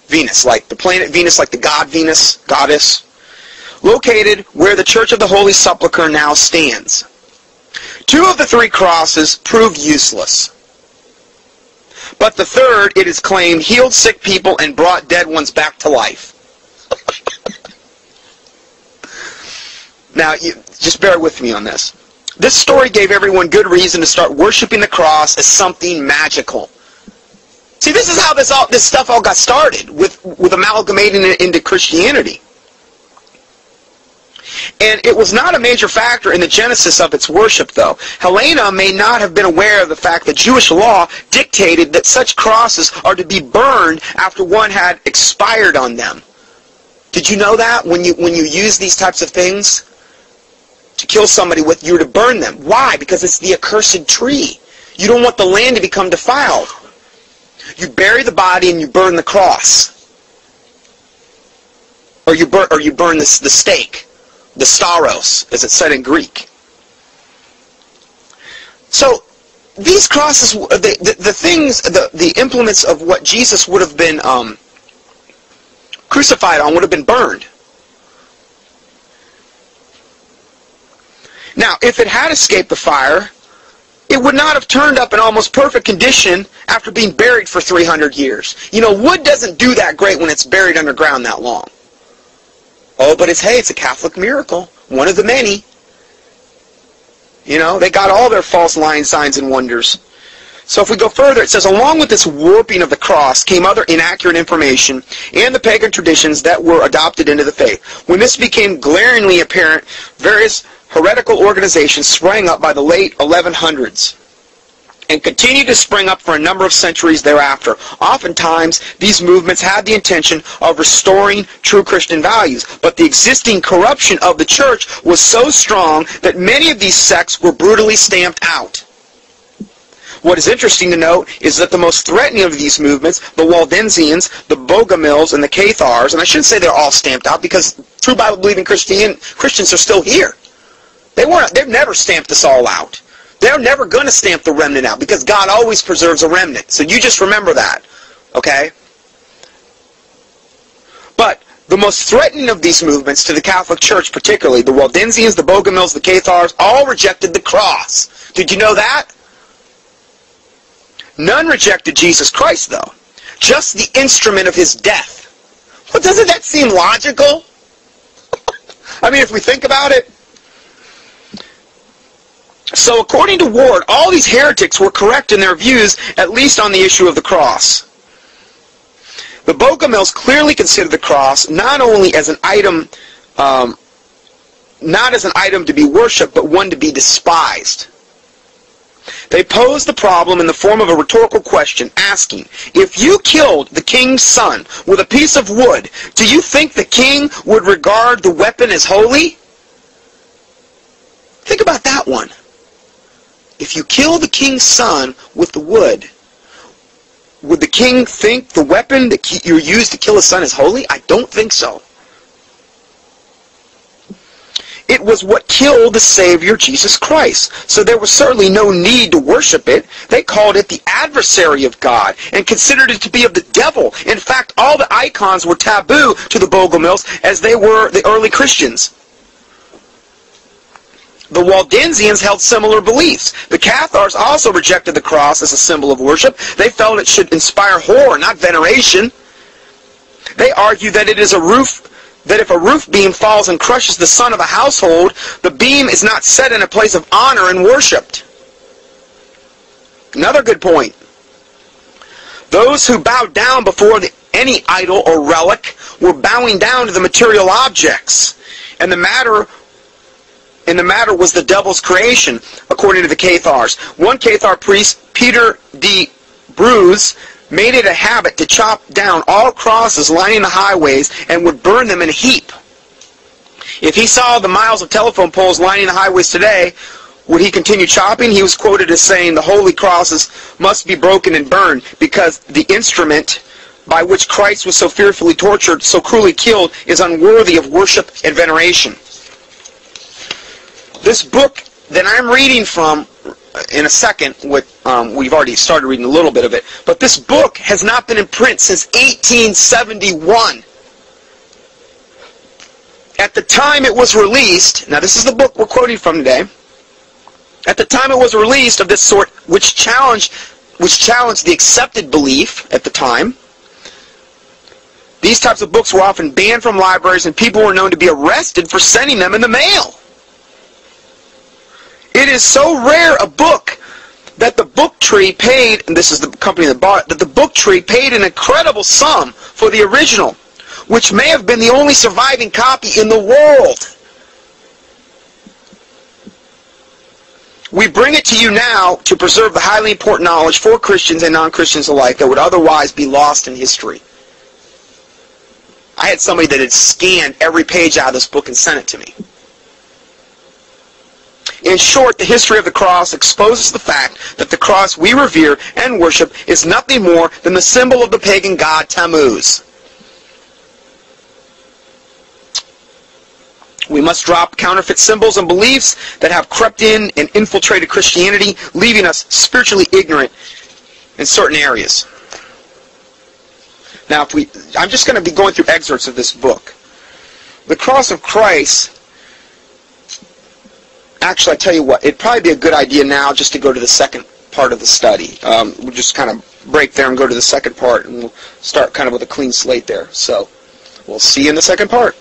Venus, like the planet Venus, like the god Venus, goddess, located where the Church of the Holy Sepulchre now stands. 2 of the 3 crosses proved useless. But the third, it is claimed, healed sick people and brought dead ones back to life. Now, just bear with me on this. This story gave everyone good reason to start worshiping the cross as something magical. See, this is how this stuff all got started, with amalgamating it into Christianity. And it was not a major factor in the genesis of its worship, though. Helena may not have been aware of the fact that Jewish law dictated that such crosses are to be burned after one had expired on them. Did you know that when you use these types of things to kill somebody with, you're to burn them? Why? Because it's the accursed tree. You don't want the land to become defiled. You bury the body and you burn the cross, or you burn the stake, the staros, as it's said in Greek. So these crosses, the implements of what Jesus would have been crucified on would have been burned. Now, if it had escaped the fire, it would not have turned up in almost perfect condition after being buried for 300 years. You know, wood doesn't do that great when it's buried underground that long. Oh, but it's a Catholic miracle. One of the many. You know, they got all their false lying signs and wonders. So if we go further, it says, along with this warping of the cross came other inaccurate information and the pagan traditions that were adopted into the faith. When this became glaringly apparent, various heretical organizations sprang up by the late 1100s and continued to spring up for a number of centuries thereafter. Oftentimes, these movements had the intention of restoring true Christian values, but the existing corruption of the church was so strong that many of these sects were brutally stamped out. What is interesting to note is that the most threatening of these movements, the Waldensians, the Bogomils, and the Cathars, and I shouldn't say they're all stamped out because true Bible-believing Christians are still here. They've never stamped us all out. They're never going to stamp the remnant out because God always preserves a remnant. So you just remember that, okay? But the most threatening of these movements to the Catholic Church, particularly the Waldensians, the Bogomils, the Cathars, all rejected the cross. Did you know that? None rejected Jesus Christ, though. Just the instrument of his death. Well, doesn't that seem logical? I mean, if we think about it. So according to Ward, all these heretics were correct in their views, at least on the issue of the cross. The Bogomils clearly considered the cross not only as an item, not as an item to be worshipped, but one to be despised. They posed the problem in the form of a rhetorical question, asking, if you killed the king's son with a piece of wood, do you think the king would regard the weapon as holy? Think about that one. If you kill the king's son with the wood, would the king think the weapon that you used to kill his son is holy? I don't think so. It was what killed the Savior, Jesus Christ. So there was certainly no need to worship it. They called it the adversary of God and considered it to be of the devil. In fact, all the icons were taboo to the Bogomils as they were the early Christians. The Waldensians held similar beliefs. The Cathars also rejected the cross as a symbol of worship. They felt it should inspire horror, not veneration. They argue that it is that if a roof beam falls and crushes the son of a household, the beam is not set in a place of honor and worshipped. Another good point. Those who bowed down before any idol or relic were bowing down to the material objects, and the matter was the devil's creation, according to the Cathars. One Cathar priest, Peter de Bruce, made it a habit to chop down all crosses lining the highways and would burn them in a heap. If he saw the miles of telephone poles lining the highways today, would he continue chopping? He was quoted as saying, the holy crosses must be broken and burned because the instrument by which Christ was so fearfully tortured, so cruelly killed, is unworthy of worship and veneration. This book that I'm reading from in a second what we've already started reading a little bit of it. But this book has not been in print since 1871. At the time it was released, now this is the book we're quoting from today. At the time it was released of this sort, which challenged the accepted belief at the time. These types of books were often banned from libraries, and people were known to be arrested for sending them in the mail. It is so rare a book that the Book Tree paid, and this is the company that bought it, that the Book Tree paid an incredible sum for the original, which may have been the only surviving copy in the world. We bring it to you now to preserve the highly important knowledge for Christians and non-Christians alike that would otherwise be lost in history. I had somebody that had scanned every page out of this book and sent it to me. In short, the history of the cross exposes the fact that the cross we revere and worship is nothing more than the symbol of the pagan god Tammuz. We must drop counterfeit symbols and beliefs that have crept in and infiltrated Christianity, leaving us spiritually ignorant in certain areas. Now, I'm just going to be going through excerpts of this book. The cross of Christ, actually, I tell you what, it'd probably be a good idea now just to go to the second part of the study. We'll just kind of break there and go to the second part, and we'll start kind of with a clean slate there. So, we'll see you in the second part.